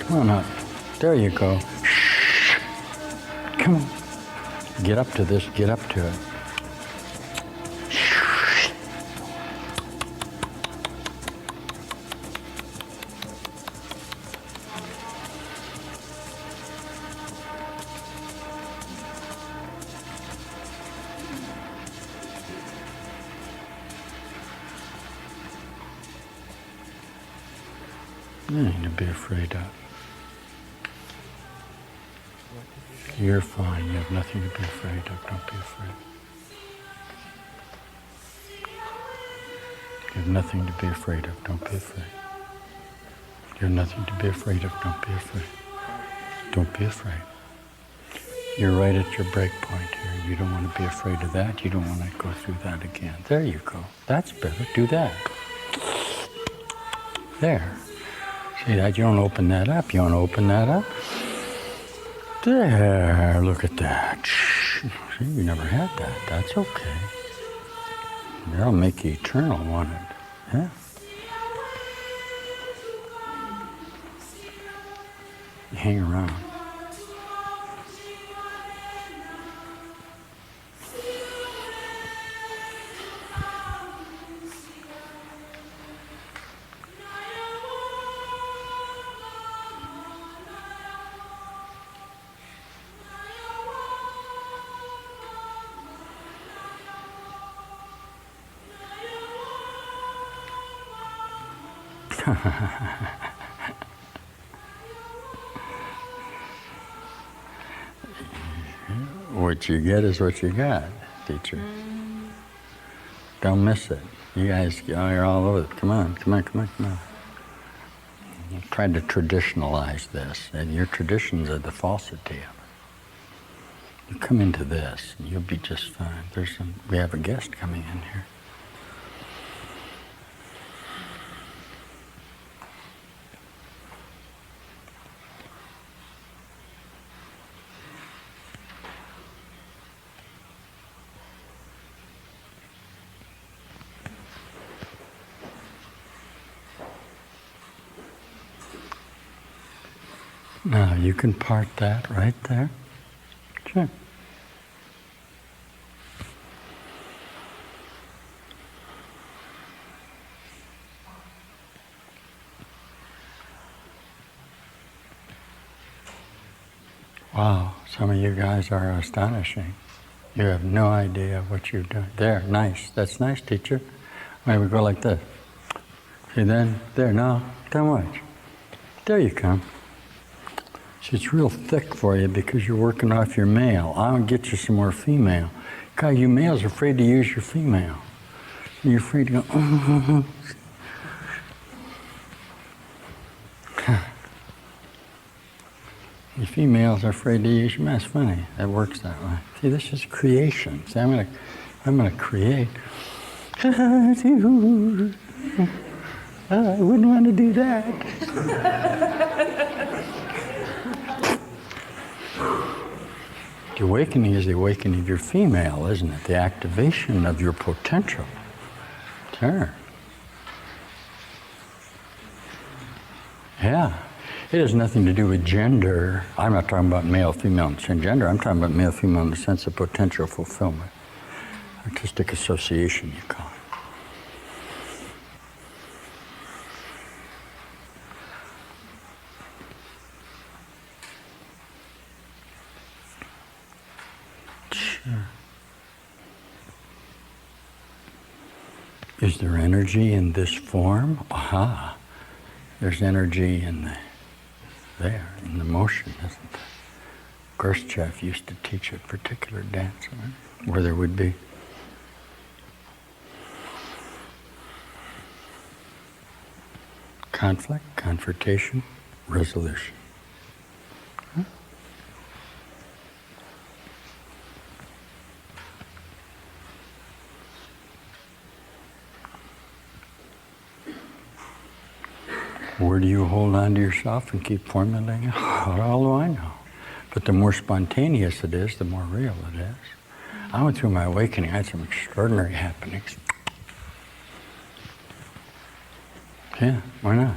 Come on up. There you go. Shh. Come on. Get up to this. Get up to it. Shh. Nothing to be afraid of. You're fine. You have nothing to be afraid of. Don't be afraid. You have nothing to be afraid of. Don't be afraid. You have nothing to be afraid of. Don't be afraid. Don't be afraid. You're right at your break point here. You don't want to be afraid of that. You don't want to go through that again. There you go. That's better. Do that. There. See that? You don't open that up. You want to open that up? There. Look at that. See, you never had that. That's okay. That'll make you eternal, won't it? Yeah. You hang around. What you get is what you got, teacher. Don't miss it. You guys, you're all over it. Come on, come on, come on, come on. You tried to traditionalize this, and your traditions are the falsity of it. You come into this, and you'll be just fine. We have a guest coming in here. Now, you can part that right there. Sure. Wow, some of you guys are astonishing. You have no idea what you're doing. There, nice. That's nice, teacher. Why don't we go like this? See, then, there, now, don't watch. There you come. It's real thick for you because you're working off your male. I'll get you some more female. God, you males are afraid to use your female. You're afraid to go, You females are afraid to use your male. It's funny. That works that way. See, this is creation. See, I'm gonna create. I wouldn't want to do that. The awakening is the awakening of your female, isn't it? The activation of your potential. Sure. Yeah. It has nothing to do with gender. I'm not talking about male, female, and gender. I'm talking about male, female in the sense of potential fulfillment. Artistic association, you call it. Is there energy in this form? Aha. There's energy in the motion, isn't there? Gorschev used to teach a particular dance where there would be conflict, confrontation, resolution. Where do you hold on to yourself and keep formulating it? How do I know? But the more spontaneous it is, the more real it is. I went through my awakening. I had some extraordinary happenings. Yeah, why not?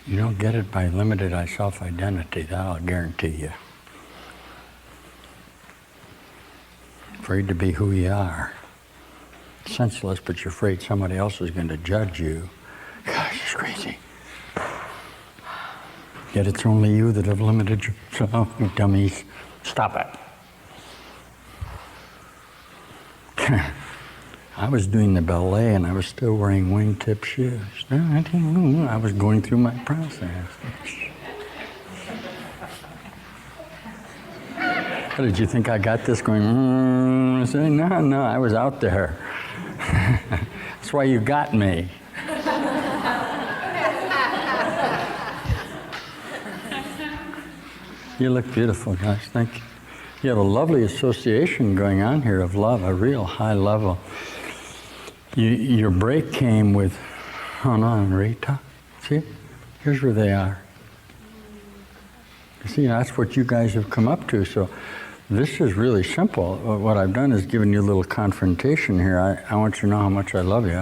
You don't get it by limited self-identity, that I'll guarantee you. Afraid to be who you are. Senseless, but you're afraid somebody else is going to judge you. Gosh, it's crazy. Yet it's only you that have limited yourself, you dummies. Stop it. I was doing the ballet and I was still wearing wingtip shoes. I was going through my process. How did you think I got this going? I said, no, I was out there. That's why you got me. You look beautiful, guys. Thank you. You have a lovely association going on here of love, a real high level. Your break came with Hana and Rita. See? Here's where they are. You see, that's what you guys have come up to. So this is really simple. What I've done is given you a little confrontation here. I want you to know how much I love you.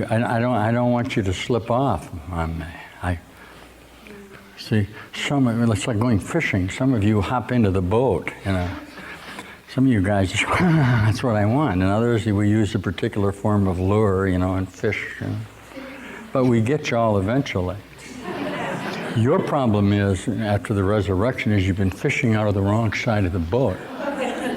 I don't want you to slip off on me. See, it's like going fishing. Some of you hop into the boat, you know. Some of you guys just, that's what I want. And others, we use a particular form of lure, you know, and fish. You know. But we get you all eventually. Your problem is, after the resurrection, is you've been fishing out of the wrong side of the boat.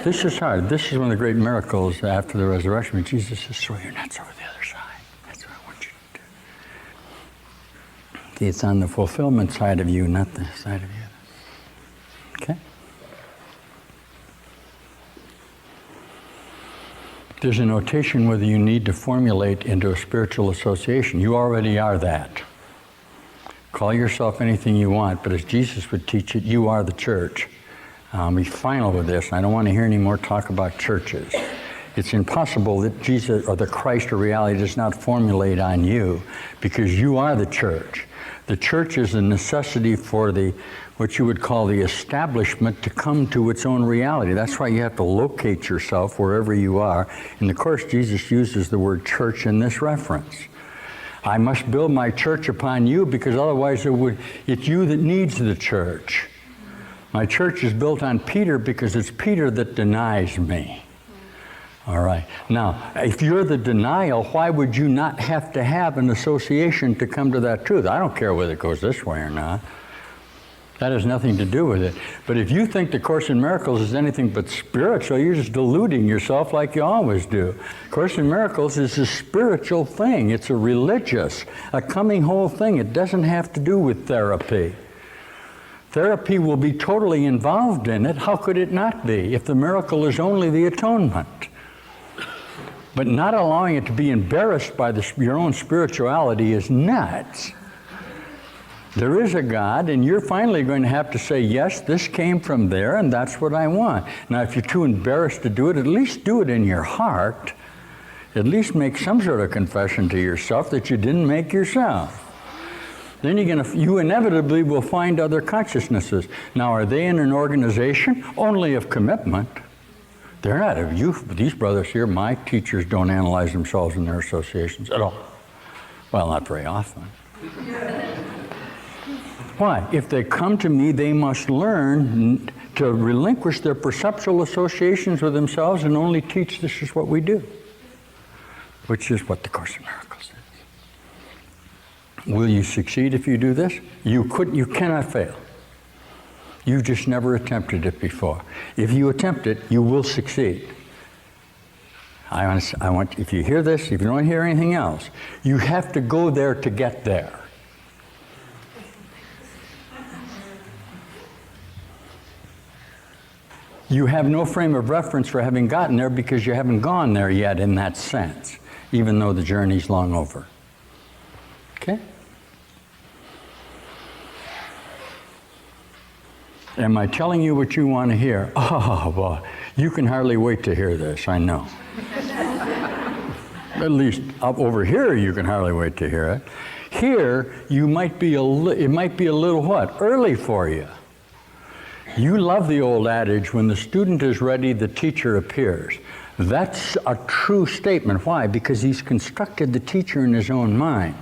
This is hard. This is one of the great miracles after the resurrection. Jesus says, throw your nets over the other side. That's what I want you to do. See, it's on the fulfillment side of you, not the side of you. Okay? There's a notation whether you need to formulate into a spiritual association. You already are that. Call yourself anything you want, but as Jesus would teach it, you are the church. Be final with this. I don't want to hear any more talk about churches. It's impossible that Jesus or the Christ or reality does not formulate on you, because you are the church. The church is a necessity for what you would call the establishment to come to its own reality. That's why you have to locate yourself wherever you are. In the Course, Jesus uses the word church in this reference. I must build my church upon you, because otherwise it's you that needs the church. My church is built on Peter because it's Peter that denies me. All right. Now, if you're the denial, why would you not have to have an association to come to that truth? I don't care whether it goes this way or not. That has nothing to do with it. But if you think the Course in Miracles is anything but spiritual, you're just deluding yourself like you always do. Course in Miracles is a spiritual thing. It's a religious, a coming whole thing. It doesn't have to do with therapy. Therapy will be totally involved in it. How could it not be if the miracle is only the atonement? But not allowing it to be embarrassed by your own spirituality is nuts. There is a God, and you're finally going to have to say, yes, this came from there, and that's what I want. Now, if you're too embarrassed to do it, at least do it in your heart. At least make some sort of confession to yourself that you didn't make yourself. Then you inevitably will find other consciousnesses. Now, are they in an organization? Only of commitment. They're not of you. These brothers here, my teachers, don't analyze themselves in their associations at all. Well, not very often. Why? If they come to me, they must learn to relinquish their perceptual associations with themselves and only teach this is what we do, which is what the Course in Miracles is. Will you succeed if you do this? You cannot fail. You just never attempted it before. If you attempt it, you will succeed. I want, if you hear this, if you don't hear anything else, you have to go there to get there. You have no frame of reference for having gotten there because you haven't gone there yet in that sense, even though the journey's long over. Okay? Am I telling you what you want to hear? Oh, well, you can hardly wait to hear this, I know. At least up over here, you can hardly wait to hear it. Here, it might be a little what? Early for you. You love the old adage, when the student is ready, the teacher appears. That's a true statement. Why? Because he's constructed the teacher in his own mind.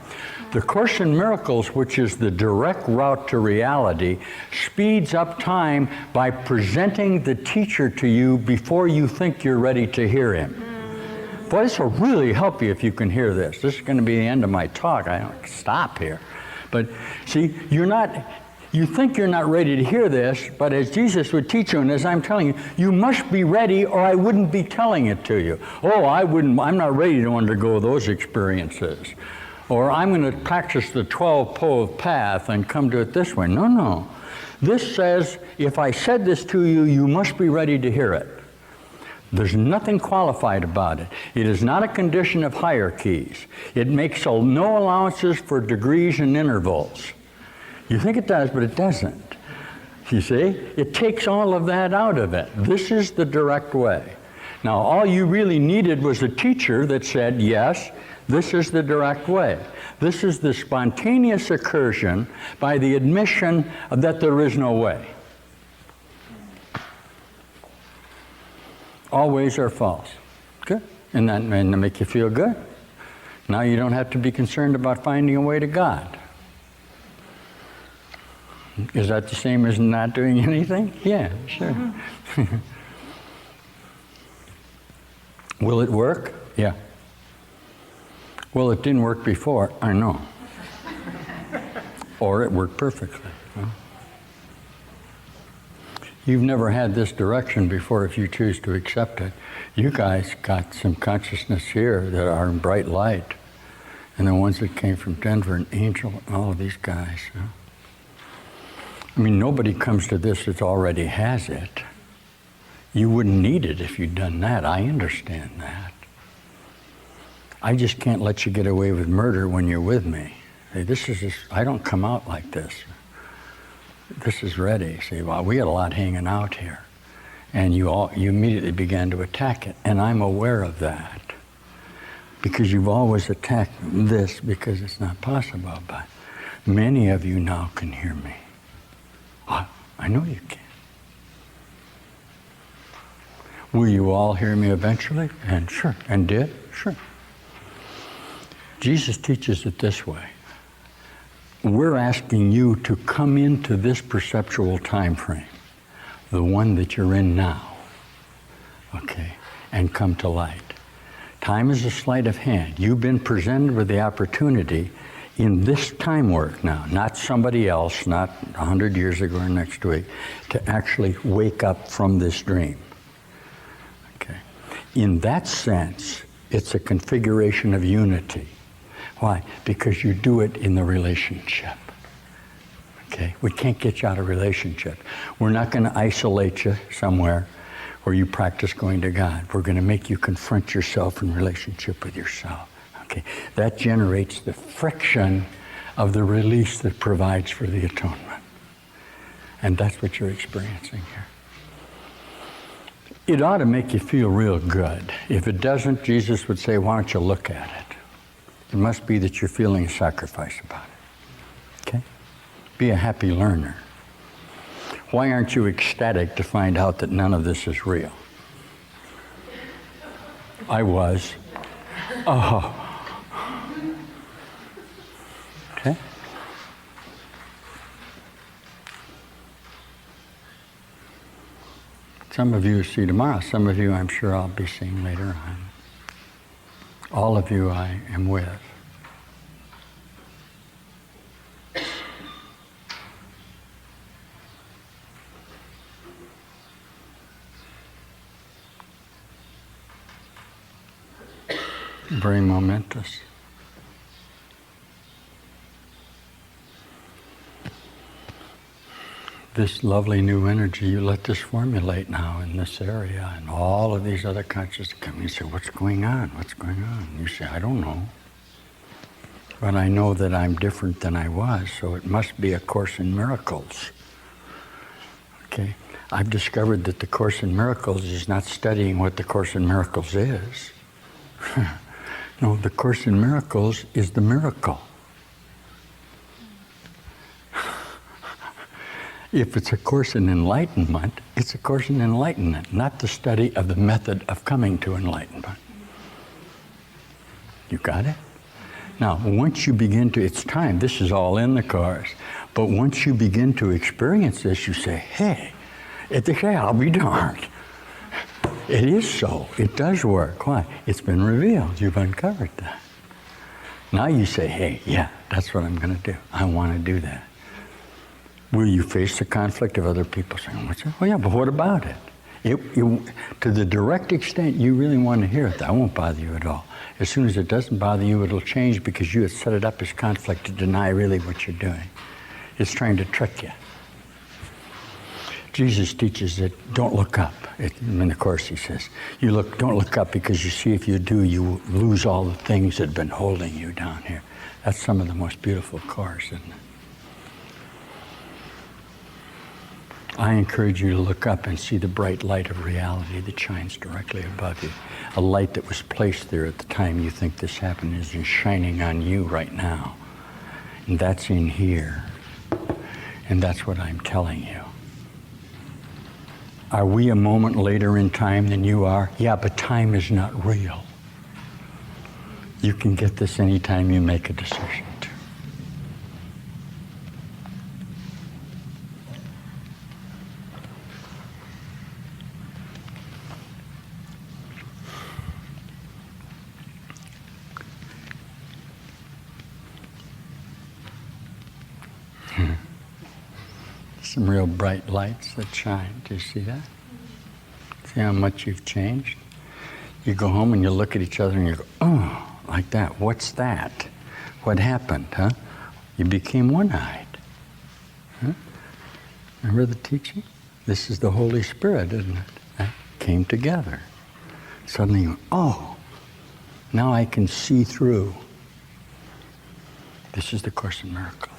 The Course in Miracles, which is the direct route to reality, speeds up time by presenting the teacher to you before you think you're ready to hear him. Boy, this will really help you if you can hear this. This is going to be the end of my talk. I don't stop here. But see, you think you're not ready to hear this, but as Jesus would teach you, and as I'm telling you, you must be ready or I wouldn't be telling it to you. Oh, I'm not ready to undergo those experiences. Or I'm going to practice the 12-pole path and come to it this way. No. This says, if I said this to you, you must be ready to hear it. There's nothing qualified about it. It is not a condition of hierarchies. It makes no allowances for degrees and intervals. You think it does, but it doesn't. You see? It takes all of that out of it. This is the direct way. Now, all you really needed was a teacher that said, yes, this is the direct way. This is the spontaneous accursion by the admission that there is no way. All ways are false. Good. And that make you feel good. Now you don't have to be concerned about finding a way to God. Is that the same as not doing anything? Yeah, sure. Will it work? Yeah. Well, it didn't work before. I know. Or it worked perfectly. Huh? You've never had this direction before if you choose to accept it. You guys got some consciousness here that are in bright light. And the ones that came from Denver and Angel, all of these guys. Huh? I mean, nobody comes to this that already has it. You wouldn't need it if you'd done that. I understand that. I just can't let you get away with murder when you're with me. Hey, I don't come out like this. This is ready. See, well, we had a lot hanging out here. And you immediately began to attack it. And I'm aware of that. Because you've always attacked this because it's not possible. But many of you now can hear me. I know you can. Will you all hear me eventually? And sure. And did? Sure. Jesus teaches it this way. We're asking you to come into this perceptual time frame, the one that you're in now, okay, and come to light. Time is a sleight of hand. You've been presented with the opportunity in this time work now, not somebody else, not 100 years ago or next week, to actually wake up from this dream. Okay. In that sense, it's a configuration of unity. Why? Because you do it in the relationship. Okay? We can't get you out of relationship. We're not going to isolate you somewhere where you practice going to God. We're going to make you confront yourself in relationship with yourself. Okay? That generates the friction of the release that provides for the atonement. And that's what you're experiencing here. It ought to make you feel real good. If it doesn't, Jesus would say, why don't you look at it? It must be that you're feeling a sacrifice about it. Okay? Be a happy learner. Why aren't you ecstatic to find out that none of this is real? I was. Oh. Okay? Some of you see tomorrow. Some of you I'm sure I'll be seeing later on. All of you I am with. Very momentous. This lovely new energy, you let this formulate now in this area, and all of these other consciousness come. You say, what's going on? What's going on? You say, I don't know. But I know that I'm different than I was, so it must be a Course in Miracles. Okay? I've discovered that the Course in Miracles is not studying what the Course in Miracles is. No, the Course in Miracles is the miracle. If it's a course in enlightenment, it's a course in enlightenment, not the study of the method of coming to enlightenment. You got it? Now, once you begin to, it's time, this is all in the Course, but once you begin to experience this, you say, hey, I'll be darned. It is so. It does work. Why? It's been revealed. You've uncovered that. Now you say, hey, yeah, that's what I'm going to do. I want to do that. Will you face the conflict of other people saying, what's that? Oh, yeah, but what about it? To the direct extent you really want to hear it, that won't bother you at all. As soon as it doesn't bother you, it'll change because you have set it up as conflict to deny really what you're doing. It's trying to trick you. Jesus teaches that don't look up. In the Course he says, don't look up because you see if you do, you lose all the things that have been holding you down here. That's some of the most beautiful Course, isn't it? I encourage you to look up and see the bright light of reality that shines directly above you. A light that was placed there at the time you think this happened is shining on you right now. And that's in here. And that's what I'm telling you. Are we a moment later in time than you are? Yeah, but time is not real. You can get this anytime you make a decision to. Some real bright lights that shine. Do you see that? See how much you've changed? You go home and you look at each other and you go, oh, like that. What's that? What happened, huh? You became one-eyed. Huh? Remember the teaching? This is the Holy Spirit, isn't it? That came together. Suddenly you go, oh, now I can see through. This is the Course in Miracles.